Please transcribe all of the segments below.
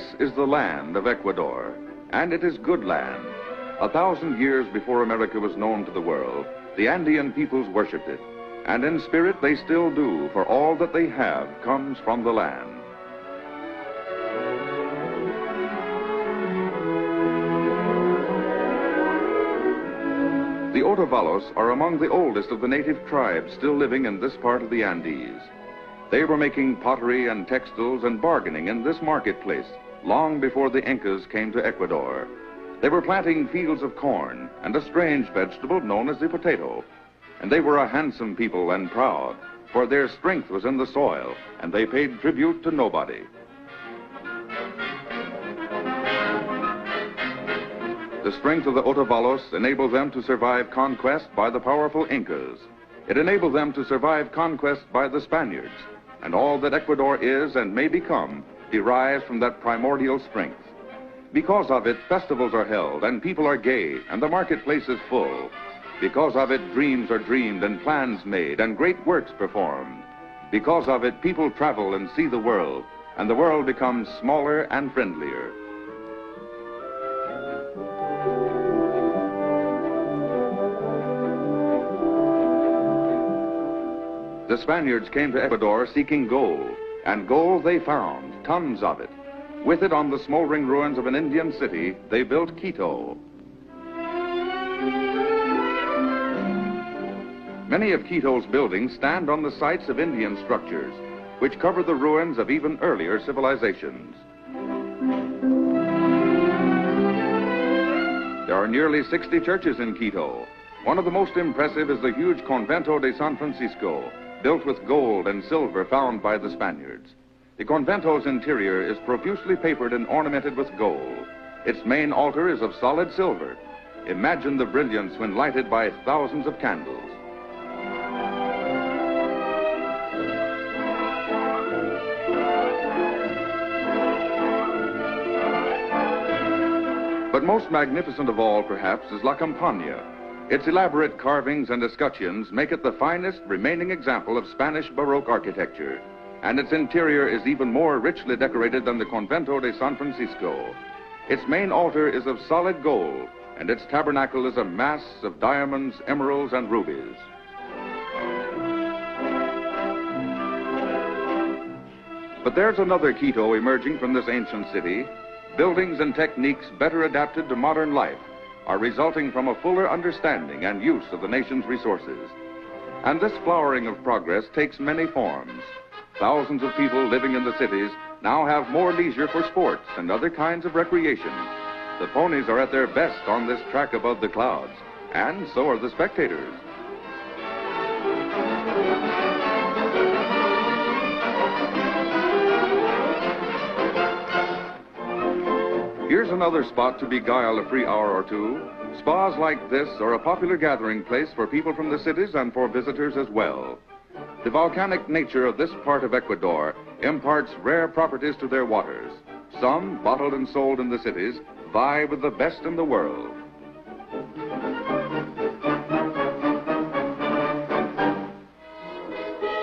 This is the land of Ecuador, and it is good land. 1,000 years before America was known to the world, the Andean peoples worshipped it, and in spirit they still do, for all that they have comes from the land. The Otavalos are among the oldest of the native tribes still living in this part of the Andes. They were making pottery and textiles and bargaining in this marketplace long before the Incas came to Ecuador. They were planting fields of corn and a strange vegetable known as the potato. And they were a handsome people and proud, for their strength was in the soil, and they paid tribute to nobody. The strength of the Otavalos enabled them to survive conquest by the powerful Incas. It enabled them to survive conquest by the Spaniards, and all that Ecuador is and may become derives from that primordial strength. Because of it, festivals are held, and people are gay, and the marketplace is full. Because of it, dreams are dreamed, and plans made, and great works performed. Because of it, people travel and see the world, and the world becomes smaller and friendlier. The Spaniards came to Ecuador seeking gold, and gold they found, tons of it. With it on the smoldering ruins of an Indian city, they built Quito. Many of Quito's buildings stand on the sites of Indian structures, which cover the ruins of even earlier civilizations. There are nearly 60 churches in Quito. One of the most impressive is the huge Convento de San Francisco, built with gold and silver found by the Spaniards. The convento's interior is profusely papered and ornamented with gold. Its main altar is of solid silver. Imagine the brilliance when lighted by thousands of candles. But most magnificent of all, perhaps, is La Campana. Its elaborate carvings and escutcheons make it the finest remaining example of Spanish Baroque architecture, and its interior is even more richly decorated than the Convento de San Francisco. Its main altar is of solid gold, and its tabernacle is a mass of diamonds, emeralds, and rubies. But there's another Quito emerging from this ancient city. Buildings and techniques better adapted to modern life are resulting from a fuller understanding and use of the nation's resources. And this flowering of progress takes many forms. Thousands of people living in the cities now have more leisure for sports and other kinds of recreation. The ponies are at their best on this track above the clouds, and so are the spectators. Here's another spot to beguile a free hour or two. Spas like this are a popular gathering place for people from the cities and for visitors as well. The volcanic nature of this part of Ecuador imparts rare properties to their waters. Some, bottled and sold in the cities, vie with the best in the world.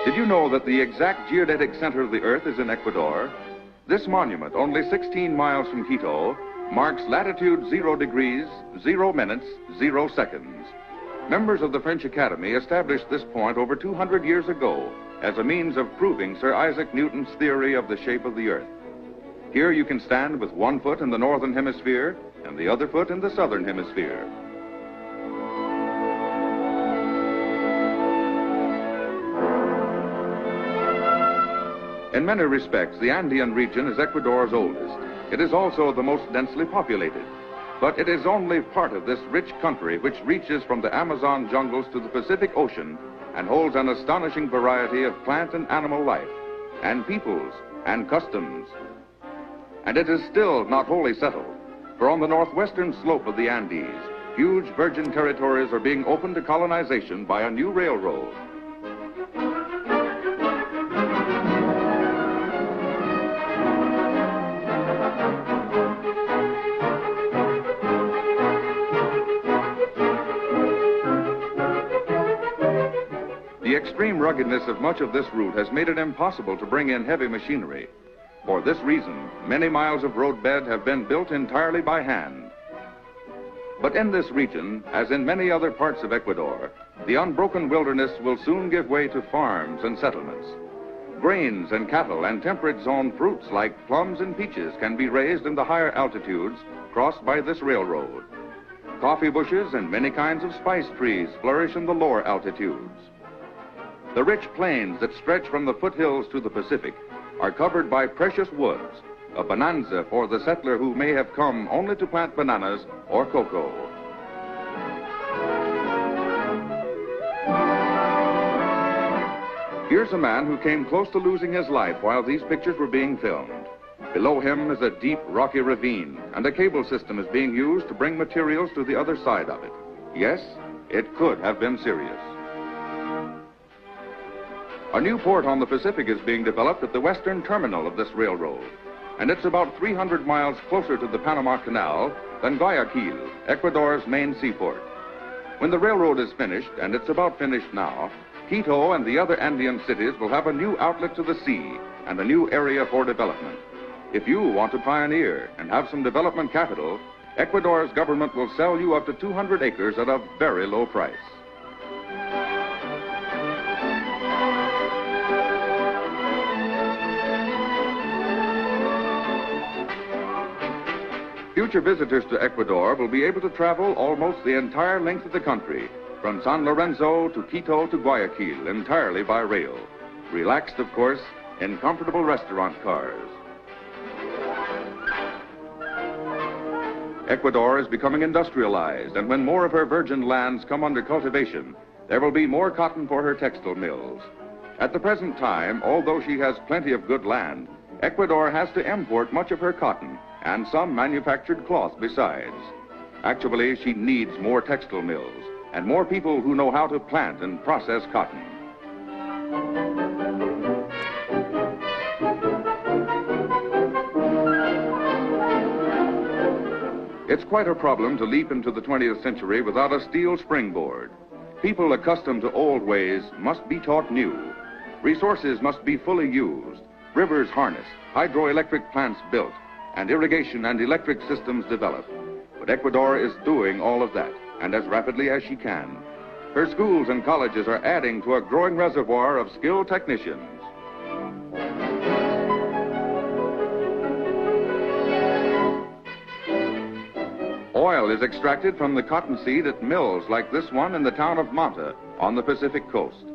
Did you know that the exact geodetic center of the Earth is in Ecuador? This monument, only 16 miles from Quito, marks latitude 0 degrees, 0 minutes, 0 seconds. Members of the French Academy established this point over 200 years ago as a means of proving Sir Isaac Newton's theory of the shape of the Earth. Here you can stand with one foot in the northern hemisphere and the other foot in the southern hemisphere. In many respects, the Andean region is Ecuador's oldest. It is also the most densely populated. But it is only part of this rich country which reaches from the Amazon jungles to the Pacific Ocean and holds an astonishing variety of plant and animal life, and peoples, and customs. And it is still not wholly settled, for on the northwestern slope of the Andes, huge virgin territories are being opened to colonization by a new railroad. The extreme ruggedness of much of this route has made it impossible to bring in heavy machinery. For this reason, many miles of roadbed have been built entirely by hand. But in this region, as in many other parts of Ecuador, the unbroken wilderness will soon give way to farms and settlements. Grains and cattle and temperate zone fruits like plums and peaches can be raised in the higher altitudes crossed by this railroad. Coffee bushes and many kinds of spice trees flourish in the lower altitudes. The rich plains that stretch from the foothills to the Pacific are covered by precious woods, a bonanza for the settler who may have come only to plant bananas or cocoa. Here's a man who came close to losing his life while these pictures were being filmed. Below him is a deep, rocky ravine, and a cable system is being used to bring materials to the other side of it. Yes, it could have been serious. A new port on the Pacific is being developed at the western terminal of this railroad, and it's about 300 miles closer to the Panama Canal than Guayaquil, Ecuador's main seaport. When the railroad is finished, and it's about finished now, Quito and the other Andean cities will have a new outlet to the sea and a new area for development. If you want to pioneer and have some development capital, Ecuador's government will sell you up to 200 acres at a very low price. Future visitors to Ecuador will be able to travel almost the entire length of the country, from San Lorenzo to Quito to Guayaquil, entirely by rail. Relaxed, of course, in comfortable restaurant cars. Ecuador is becoming industrialized, and when more of her virgin lands come under cultivation, there will be more cotton for her textile mills. At the present time, although she has plenty of good land, Ecuador has to import much of her cotton and some manufactured cloth besides. Actually, she needs more textile mills and more people who know how to plant and process cotton. It's quite a problem to leap into the 20th century without a steel springboard. People accustomed to old ways must be taught new. Resources must be fully used, rivers harnessed, hydroelectric plants built, and irrigation and electric systems developed. But Ecuador is doing all of that, and as rapidly as she can. Her schools and colleges are adding to a growing reservoir of skilled technicians. Oil is extracted from the cottonseed at mills like this one in the town of Manta on the Pacific coast.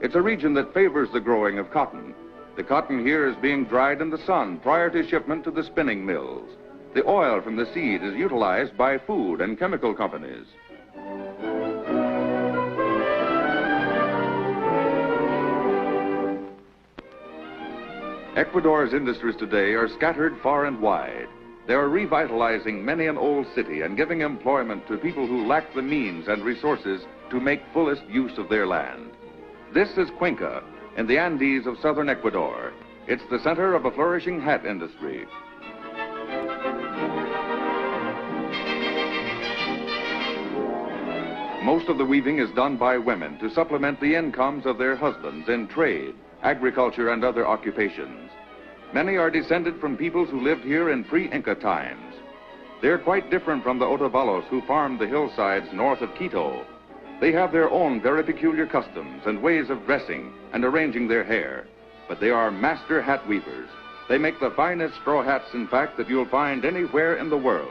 It's a region that favors the growing of cotton. The cotton here is being dried in the sun prior to shipment to the spinning mills. The oil from the seed is utilized by food and chemical companies. Ecuador's industries today are scattered far and wide. They are revitalizing many an old city and giving employment to people who lack the means and resources to make fullest use of their land. This is Cuenca, in the Andes of southern Ecuador. It's the center of a flourishing hat industry. Most of the weaving is done by women to supplement the incomes of their husbands in trade, agriculture, and other occupations. Many are descended from peoples who lived here in pre-Inca times. They're quite different from the Otavalos who farmed the hillsides north of Quito. They have their own very peculiar customs and ways of dressing and arranging their hair, but they are master hat weavers. They make the finest straw hats, in fact, that you'll find anywhere in the world.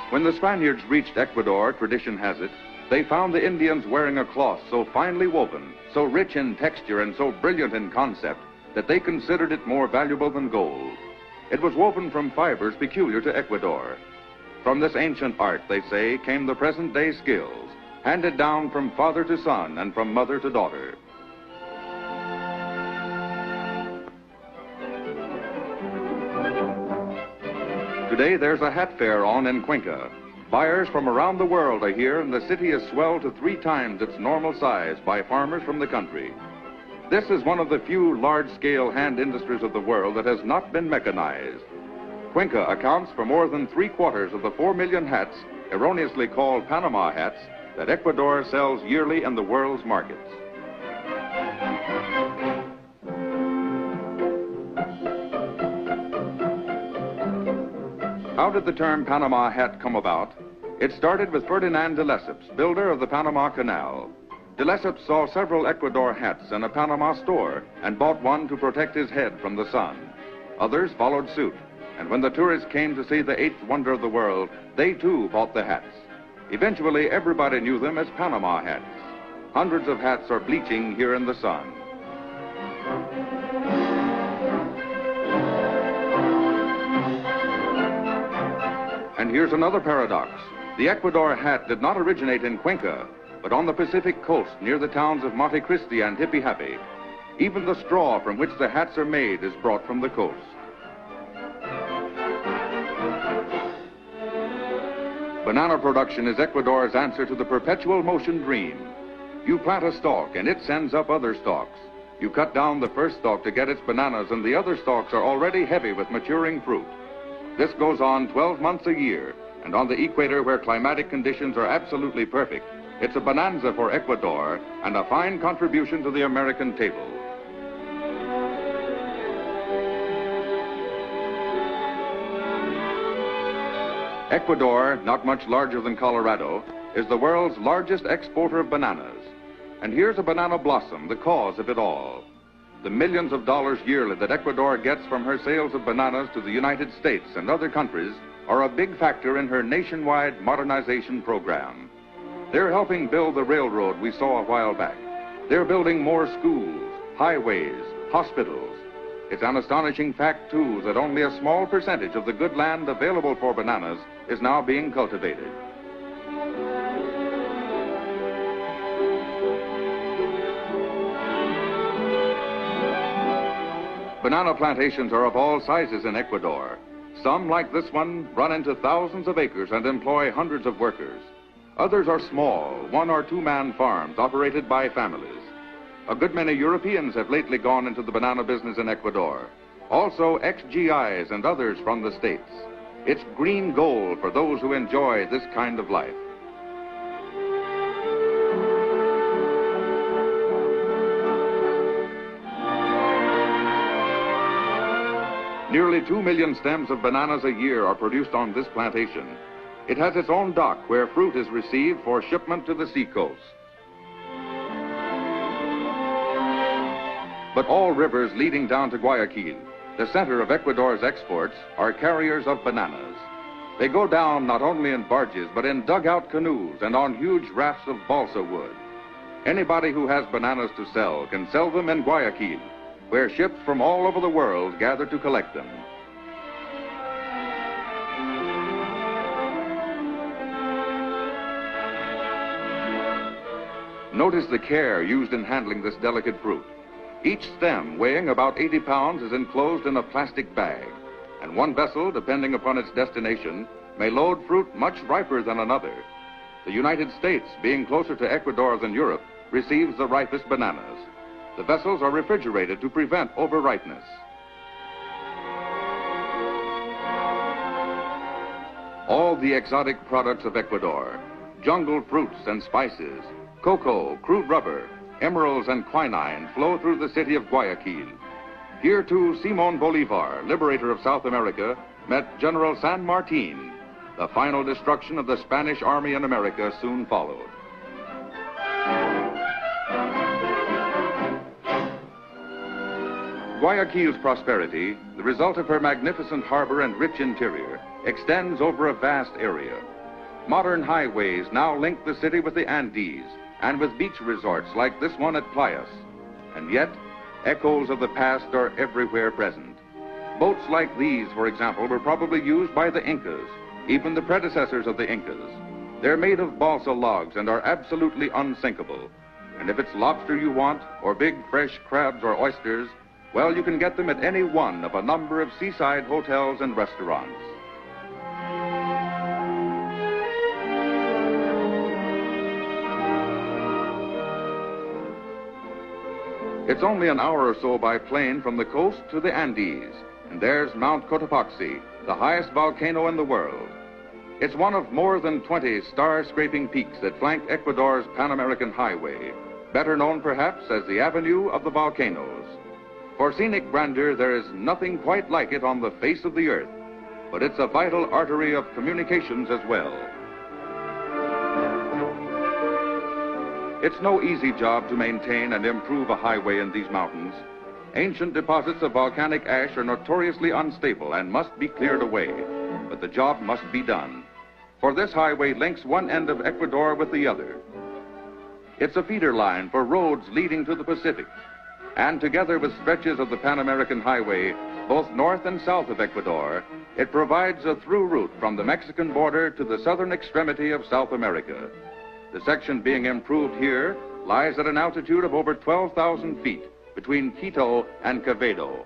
When the Spaniards reached Ecuador, tradition has it, they found the Indians wearing a cloth so finely woven, so rich in texture, and so brilliant in concept that they considered it more valuable than gold. It was woven from fibers peculiar to Ecuador. From this ancient art, they say, came the present-day skills, handed down from father to son and from mother to daughter. Today, there's a hat fair on in Cuenca. Buyers from around the world are here, and the city is swelled to 3 times its normal size by farmers from the country. This is one of the few large-scale hand industries of the world that has not been mechanized. Cuenca accounts for more than 3/4 of the 4 million hats, erroneously called Panama hats, that Ecuador sells yearly in the world's markets. How did the term Panama hat come about? It started with Ferdinand de Lesseps, builder of the Panama Canal. De Lesseps saw several Ecuador hats in a Panama store and bought one to protect his head from the sun. Others followed suit, and when the tourists came to see the eighth wonder of the world, they too bought the hats. Eventually, everybody knew them as Panama hats. Hundreds of hats are bleaching here in the sun. And here's another paradox. The Ecuador hat did not originate in Cuenca, but on the Pacific coast near the towns of Monte Cristi and Hippy Happy. Even the straw from which the hats are made is brought from the coast. Banana production is Ecuador's answer to the perpetual motion dream. You plant a stalk and it sends up other stalks. You cut down the first stalk to get its bananas and the other stalks are already heavy with maturing fruit. This goes on 12 months a year, and on the equator where climatic conditions are absolutely perfect, it's a bonanza for Ecuador and a fine contribution to the American table. Ecuador, not much larger than Colorado, is the world's largest exporter of bananas. And here's a banana blossom, the cause of it all. The millions of dollars yearly that Ecuador gets from her sales of bananas to the United States and other countries are a big factor in her nationwide modernization program. They're helping build the railroad we saw a while back. They're building more schools, highways, hospitals. It's an astonishing fact, too, that only a small percentage of the good land available for bananas is now being cultivated. Banana plantations are of all sizes in Ecuador. Some, like this one, run into thousands of acres and employ hundreds of workers. Others are small, 1- or 2-man farms operated by families. A good many Europeans have lately gone into the banana business in Ecuador. Also ex-GIs and others from the States. It's green gold for those who enjoy this kind of life. Nearly 2 million stems of bananas a year are produced on this plantation. It has its own dock where fruit is received for shipment to the seacoast. But all rivers leading down to Guayaquil, the center of Ecuador's exports, are carriers of bananas. They go down not only in barges, but in dugout canoes and on huge rafts of balsa wood. Anybody who has bananas to sell can sell them in Guayaquil, where ships from all over the world gather to collect them. Notice the care used in handling this delicate fruit. Each stem, weighing about 80 pounds, is enclosed in a plastic bag, and one vessel, depending upon its destination, may load fruit much riper than another. The United States, being closer to Ecuador than Europe, receives the ripest bananas. The vessels are refrigerated to prevent overripeness. All the exotic products of Ecuador, jungle fruits and spices, cocoa, crude rubber, emeralds and quinine flow through the city of Guayaquil. Here too, Simón Bolívar, liberator of South America, met General San Martin. The final destruction of the Spanish army in America soon followed. Guayaquil's prosperity, the result of her magnificent harbor and rich interior, extends over a vast area. Modern highways now link the city with the Andes and with beach resorts like this one at Playas. And yet, echoes of the past are everywhere present. Boats like these, for example, were probably used by the Incas, even the predecessors of the Incas. They're made of balsa logs and are absolutely unsinkable. And if it's lobster you want, or big fresh crabs or oysters, well, you can get them at any one of a number of seaside hotels and restaurants. It's only an hour or so by plane from the coast to the Andes, and there's Mount Cotopaxi, the highest volcano in the world. It's one of more than 20 star-scraping peaks that flank Ecuador's Pan-American Highway, better known perhaps as the Avenue of the Volcanoes. For scenic grandeur, there is nothing quite like it on the face of the earth, but it's a vital artery of communications as well. It's no easy job to maintain and improve a highway in these mountains. Ancient deposits of volcanic ash are notoriously unstable and must be cleared away, but the job must be done. For this highway links one end of Ecuador with the other. It's a feeder line for roads leading to the Pacific, and together with stretches of the Pan-American Highway, both north and south of Ecuador, it provides a through route from the Mexican border to the southern extremity of South America. The section being improved here lies at an altitude of over 12,000 feet between Quito and Quevedo.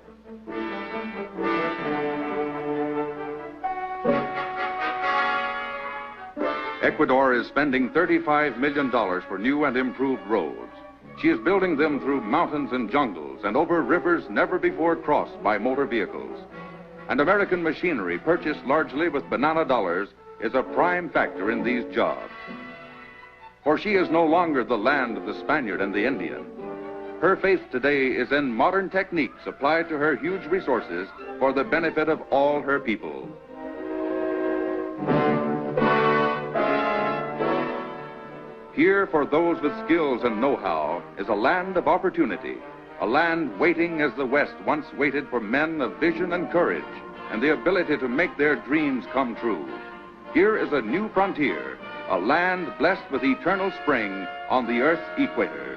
Ecuador is spending $35 million for new and improved roads. She is building them through mountains and jungles and over rivers never before crossed by motor vehicles. And American machinery purchased largely with banana dollars is a prime factor in these jobs. For she is no longer the land of the Spaniard and the Indian. Her faith today is in modern techniques applied to her huge resources for the benefit of all her people. Here, for those with skills and know-how, is a land of opportunity, a land waiting as the West once waited for men of vision and courage and the ability to make their dreams come true. Here is a new frontier, a land blessed with eternal spring on the Earth's equator.